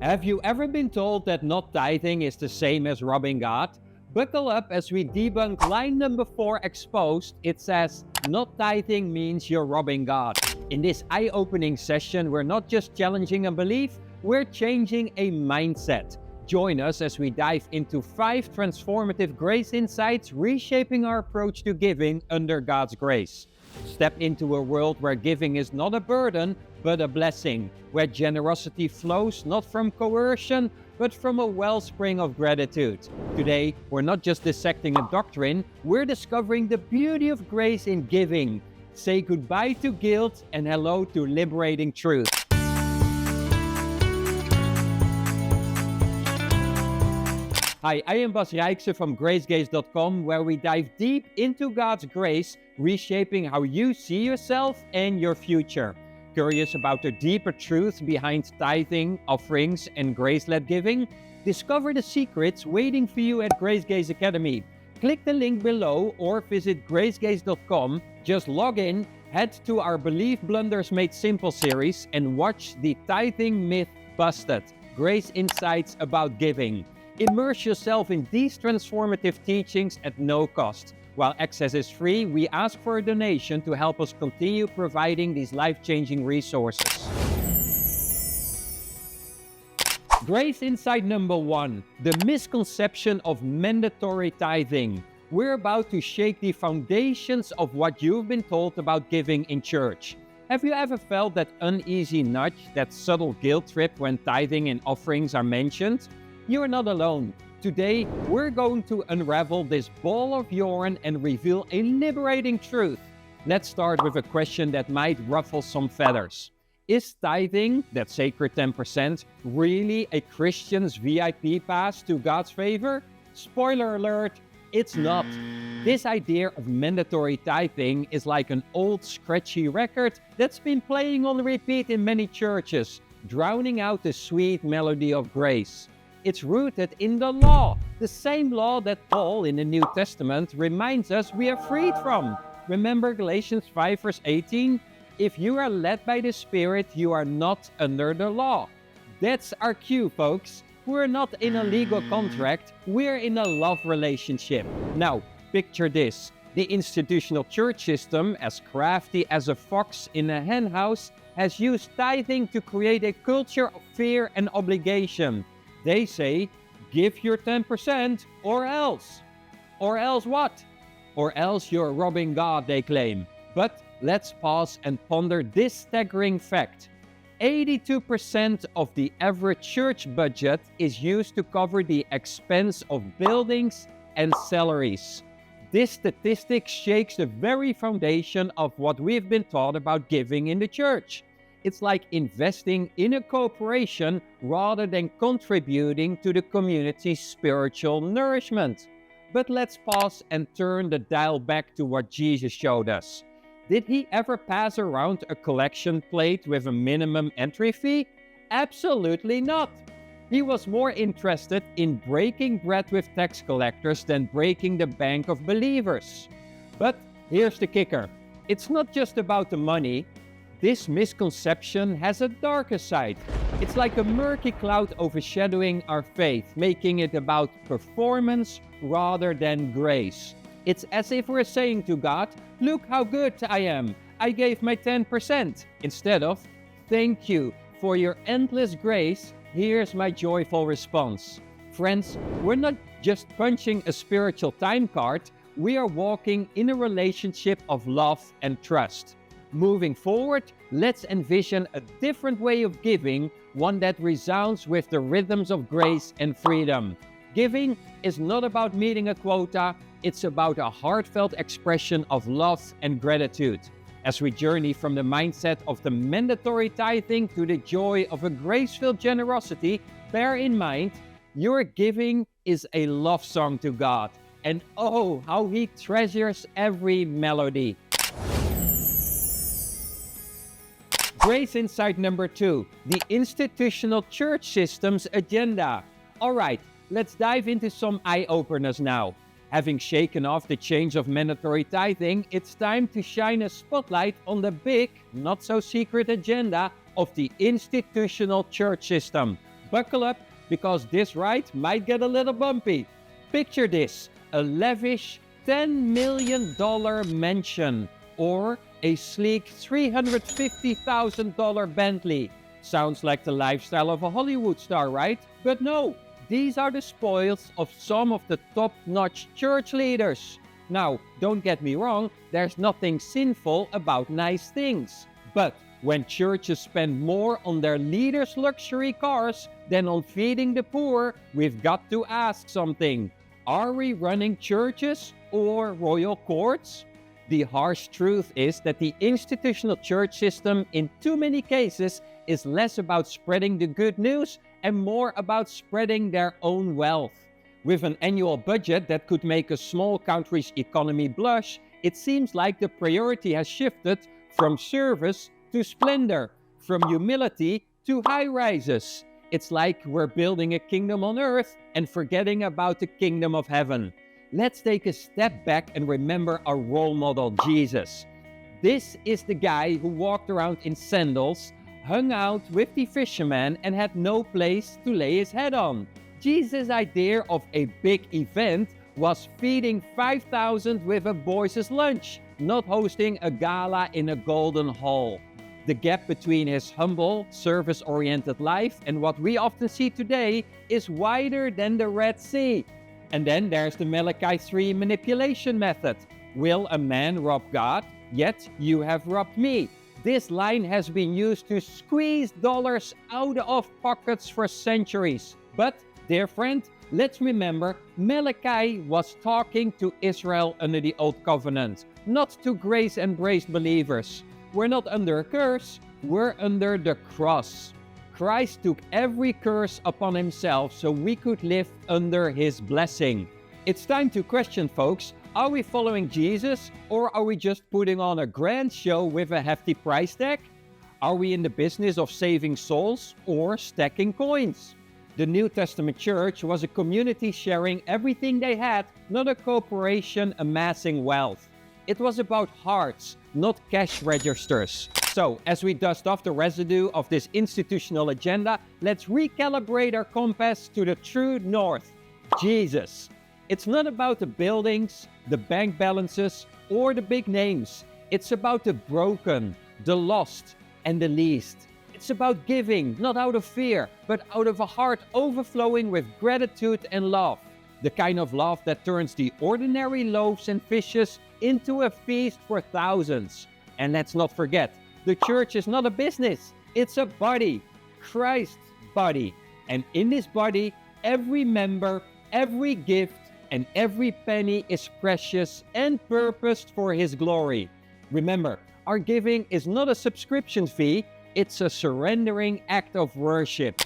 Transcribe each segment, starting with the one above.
Have you ever been told that not tithing is the same as robbing God? Buckle up as we debunk line number 4 exposed. It says, not tithing means you're robbing God. In this eye-opening session, we're not just challenging a belief, we're changing a mindset. Join us as we dive into 5 transformative grace insights reshaping our approach to giving under God's grace. Step into a world where giving is not a burden, but a blessing, where generosity flows not from coercion, but from a wellspring of gratitude. Today, we're not just dissecting a doctrine, we're discovering the beauty of grace in giving. Say goodbye to guilt and hello to liberating truth. Hi, I am Bas Rijkse from gracegate.com, where we dive deep into God's grace, reshaping how you see yourself and your future. Curious about the deeper truth behind tithing, offerings, and grace-led giving? Discover the secrets waiting for you at Grace Gaze Academy. Click the link below or visit gracegate.com. Just log in, head to our Believe Blunders Made Simple series and watch the Tithing Myth Busted, Grace Insights about Giving. Immerse yourself in these transformative teachings at no cost. While access is free, we ask for a donation to help us continue providing these life-changing resources. Grace insight number 1, the misconception of mandatory tithing. We're about to shake the foundations of what you've been told about giving in church. Have you ever felt that uneasy nudge, that subtle guilt trip when tithing and offerings are mentioned? You are not alone. Today, we're going to unravel this ball of yarn and reveal a liberating truth. Let's start with a question that might ruffle some feathers. Is tithing, that sacred 10%, really a Christian's VIP pass to God's favor? Spoiler alert, it's not. This idea of mandatory tithing is like an old scratchy record that's been playing on repeat in many churches, drowning out the sweet melody of grace. It's rooted in the law, the same law that Paul in the New Testament reminds us we are freed from. Remember Galatians 5 verse 18? If you are led by the Spirit, you are not under the law. That's our cue, folks. We're not in a legal contract, we're in a love relationship. Now, picture this. The institutional church system, as crafty as a fox in a henhouse, has used tithing to create a culture of fear and obligation. They say, give your 10% or else. Or else what? Or else you're robbing God, they claim. But let's pause and ponder this staggering fact. 82% of the average church budget is used to cover the expense of buildings and salaries. This statistic shakes the very foundation of what we've been taught about giving in the church. It's like investing in a corporation rather than contributing to the community's spiritual nourishment. But let's pause and turn the dial back to what Jesus showed us. Did he ever pass around a collection plate with a minimum entry fee? Absolutely not. He was more interested in breaking bread with tax collectors than breaking the bank of believers. But here's the kicker. It's not just about the money. This misconception has a darker side. It's like a murky cloud overshadowing our faith, making it about performance rather than grace. It's as if we're saying to God, look how good I am. I gave my 10%. Instead of, thank you for your endless grace. Here's my joyful response. Friends, we're not just punching a spiritual time card. We are walking in a relationship of love and trust. Moving forward, let's envision a different way of giving, one that resounds with the rhythms of grace and freedom. Giving is not about meeting a quota, it's about a heartfelt expression of love and gratitude. As we journey from the mindset of the mandatory tithing to the joy of a grace-filled generosity, bear in mind, your giving is a love song to God. And oh, how He treasures every melody. Grace insight number 2, the institutional church system's agenda. Alright, let's dive into some eye-openers now. Having shaken off the chains of mandatory tithing, it's time to shine a spotlight on the big, not-so-secret agenda of the institutional church system. buckle up because this ride might get a little bumpy. Picture this, a lavish $10 million mansion or a sleek $350,000 Bentley. Sounds like the lifestyle of a Hollywood star, right? But no, these are the spoils of some of the top-notch church leaders. Now, don't get me wrong, there's nothing sinful about nice things. But when churches spend more on their leaders' luxury cars than on feeding the poor, we've got to ask something. Are we running churches or royal courts? The harsh truth is that the institutional church system in too many cases is less about spreading the good news and more about spreading their own wealth. With an annual budget that could make a small country's economy blush, it seems like the priority has shifted from service to splendor, from humility to high rises. It's like we're building a kingdom on earth and forgetting about the kingdom of heaven. Let's take a step back and remember our role model, Jesus. This is the guy who walked around in sandals, hung out with the fishermen, and had no place to lay his head on. Jesus' idea of a big event was feeding 5,000 with a boys' lunch, not hosting a gala in a golden hall. The gap between his humble, service-oriented life and what we often see today is wider than the Red Sea. And then there's the Malachi 3 manipulation method. Will a man rob God? Yet you have robbed me. This line has been used to squeeze dollars out of pockets for centuries. But, dear friend, let's remember Malachi was talking to Israel under the Old Covenant, not to grace-embraced believers. We're not under a curse, we're under the cross. Christ took every curse upon himself so we could live under his blessing. It's time to question, folks. Are we following Jesus or are we just putting on a grand show with a hefty price tag? Are we in the business of saving souls or stacking coins? The New Testament church was a community sharing everything they had, not a corporation amassing wealth. It was about hearts, not cash registers. So, as we dust off the residue of this institutional agenda, let's recalibrate our compass to the true north, Jesus. It's not about the buildings, the bank balances, or the big names. It's about the broken, the lost, and the least. It's about giving, not out of fear, but out of a heart overflowing with gratitude and love. The kind of love that turns the ordinary loaves and fishes into a feast for thousands. And let's not forget, the church is not a business, it's a body, Christ's body. And in this body, every member, every gift, and every penny is precious and purposed for his glory. Remember, our giving is not a subscription fee, it's a surrendering act of worship.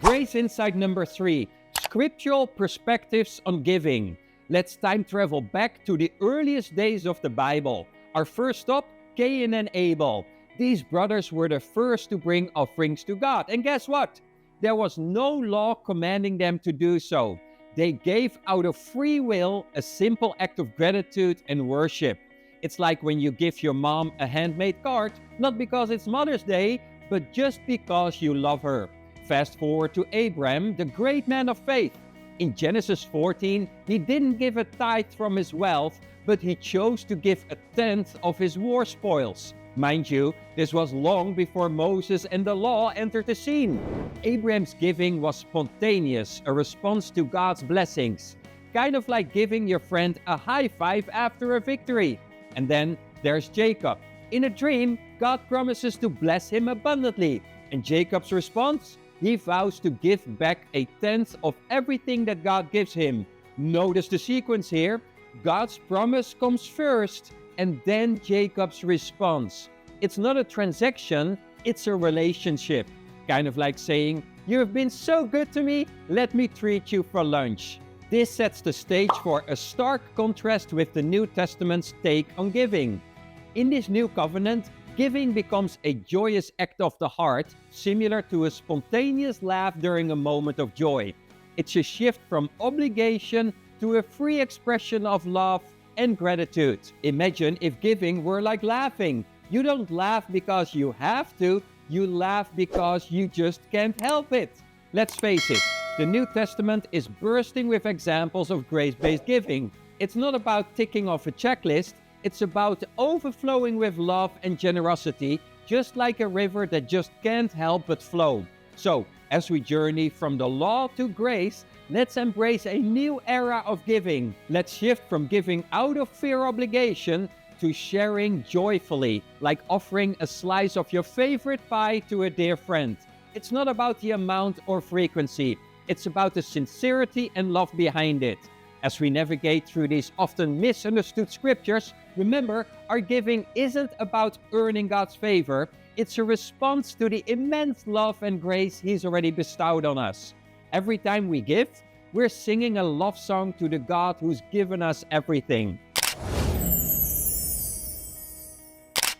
Grace insight number 3, Scriptural perspectives on giving. Let's time travel back to the earliest days of the Bible. Our first stop, Cain and Abel. These brothers were the first to bring offerings to God. And guess what? There was no law commanding them to do so. They gave out of free will, a simple act of gratitude and worship. It's like when you give your mom a handmade card, not because it's Mother's Day, but just because you love her. Fast forward to Abraham, the great man of faith. In Genesis 14, he didn't give a tithe from his wealth, but he chose to give a tenth of his war spoils. Mind you, this was long before Moses and the law entered the scene. Abraham's giving was spontaneous, a response to God's blessings. Kind of like giving your friend a high five after a victory. And then there's Jacob. In a dream, God promises to bless him abundantly. And Jacob's response? He vows to give back a tenth of everything that God gives him. Notice the sequence here. God's promise comes first, and then Jacob's response. It's not a transaction, it's a relationship. Kind of like saying, "You have been so good to me, let me treat you for lunch." This sets the stage for a stark contrast with the New Testament's take on giving. In this new covenant, giving becomes a joyous act of the heart, similar to a spontaneous laugh during a moment of joy. It's a shift from obligation to a free expression of love and gratitude. Imagine if giving were like laughing. You don't laugh because you have to, You laugh because you just can't help it. Let's face it, the New Testament is bursting with examples of grace-based giving. It's not about ticking off a checklist, it's about overflowing with love and generosity, just like a river that just can't help but flow. So, as we journey from the law to grace, let's embrace a new era of giving. Let's shift from giving out of fear or obligation to sharing joyfully, like offering a slice of your favorite pie to a dear friend. It's not about the amount or frequency, it's about the sincerity and love behind it. As we navigate through these often misunderstood scriptures, remember, our giving isn't about earning God's favor, it's a response to the immense love and grace He's already bestowed on us. Every time we give, we're singing a love song to the God who's given us everything.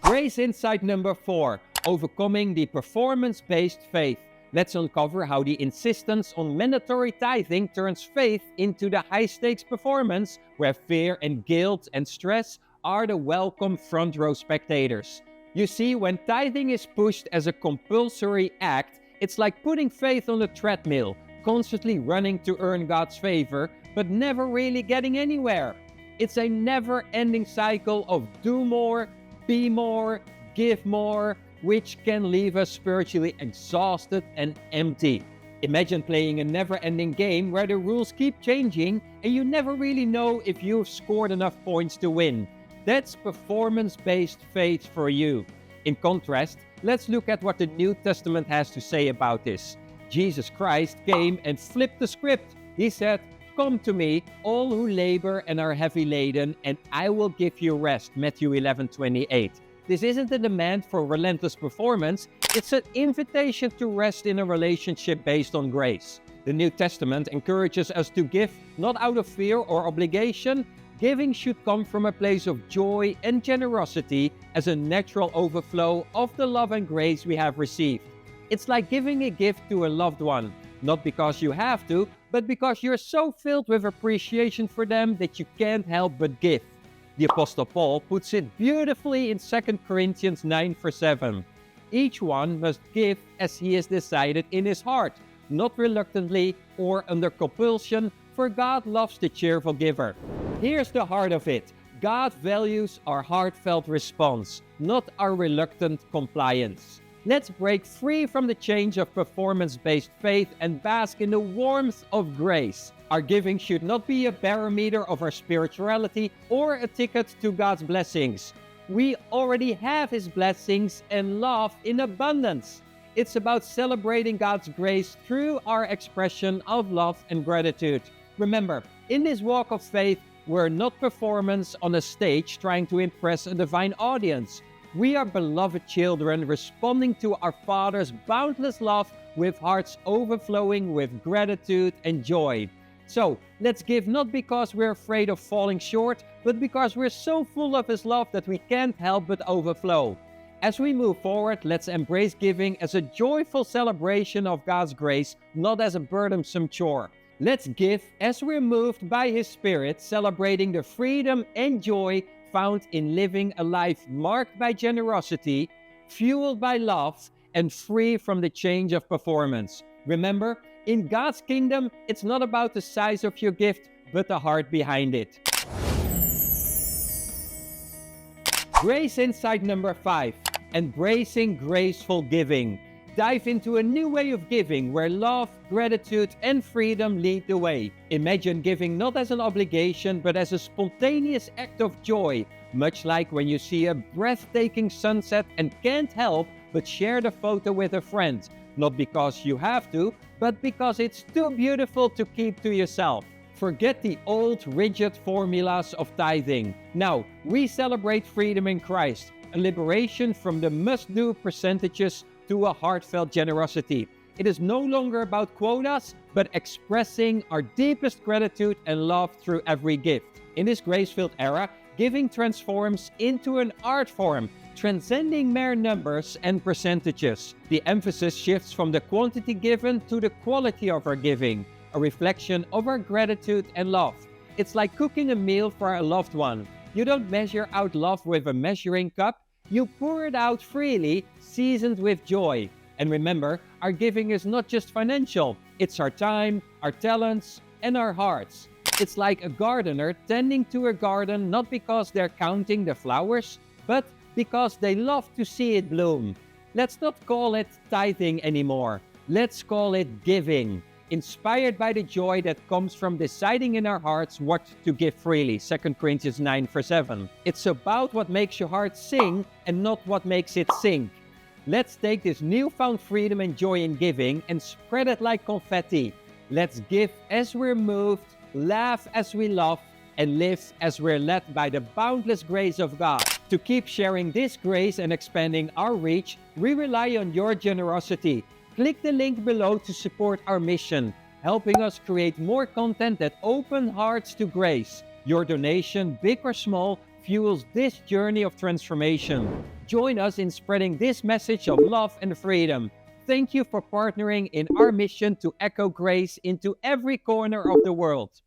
Grace insight number 4, overcoming the performance-based faith. Let's uncover how the insistence on mandatory tithing turns faith into the high-stakes performance where fear and guilt and stress are the welcome front row spectators. You see, when tithing is pushed as a compulsory act, it's like putting faith on a treadmill, constantly running to earn God's favor, but never really getting anywhere. It's a never-ending cycle of do more, be more, give more, which can leave us spiritually exhausted and empty. Imagine playing a never-ending game where the rules keep changing and you never really know if you've scored enough points to win. That's performance-based faith for you. In contrast, let's look at what the New Testament has to say about this. Jesus Christ came and flipped the script. He said, "Come to me, all who labor and are heavy laden, and I will give you rest." Matthew 11:28. This isn't a demand for relentless performance, it's an invitation to rest in a relationship based on grace. The New Testament encourages us to give not out of fear or obligation. Giving should come from a place of joy and generosity as a natural overflow of the love and grace we have received. It's like giving a gift to a loved one, not because you have to, but because you're so filled with appreciation for them that you can't help but give. The Apostle Paul puts it beautifully in 2 Corinthians 9:7. Each one must give as he has decided in his heart, not reluctantly or under compulsion, for God loves the cheerful giver. Here's the heart of it. God values our heartfelt response, not our reluctant compliance. Let's break free from the chains of performance-based faith and bask in the warmth of grace. Our giving should not be a barometer of our spirituality or a ticket to God's blessings. We already have His blessings and love in abundance. It's about celebrating God's grace through our expression of love and gratitude. Remember, in this walk of faith, we're not performance on a stage trying to impress a divine audience. We are beloved children responding to our Father's boundless love with hearts overflowing with gratitude and joy. So, let's give not because we're afraid of falling short, but because we're so full of His love that we can't help but overflow. As we move forward, let's embrace giving as a joyful celebration of God's grace, not as a burdensome chore. Let's give as we're moved by His Spirit, celebrating the freedom and joy found in living a life marked by generosity, fueled by love, and free from the change of performance. Remember, in God's kingdom, it's not about the size of your gift, but the heart behind it. Grace insight number 5, embracing graceful giving. Dive into a new way of giving where love, gratitude, and freedom lead the way. Imagine giving not as an obligation, but as a spontaneous act of joy, much like when you see a breathtaking sunset and can't help but share the photo with a friend, not because you have to, but because it's too beautiful to keep to yourself. Forget the old, rigid formulas of tithing. Now, we celebrate freedom in Christ, a liberation from the must-do percentages to a heartfelt generosity. It is no longer about quotas, but expressing our deepest gratitude and love through every gift. In this grace-filled era, giving transforms into an art form, transcending mere numbers and percentages. The emphasis shifts from the quantity given to the quality of our giving, a reflection of our gratitude and love. It's like cooking a meal for a loved one. You don't measure out love with a measuring cup. You pour it out freely, seasoned with joy. And remember, our giving is not just financial, it's our time, our talents, and our hearts. It's like a gardener tending to a garden not because they're counting the flowers, but because they love to see it bloom. Let's not call it tithing anymore. Let's call it giving, inspired by the joy that comes from deciding in our hearts what to give freely. 2 Corinthians 9 verse 7. It's about what makes your heart sing and not what makes it sink. Let's take this newfound freedom and joy in giving and spread it like confetti. Let's give as we're moved, laugh as we love, and live as we're led by the boundless grace of God. To keep sharing this grace and expanding our reach, we rely on your generosity. Click the link below to support our mission, helping us create more content that open hearts to grace. Your donation, big or small, fuels this journey of transformation. Join us in spreading this message of love and freedom. Thank you for partnering in our mission to echo grace into every corner of the world.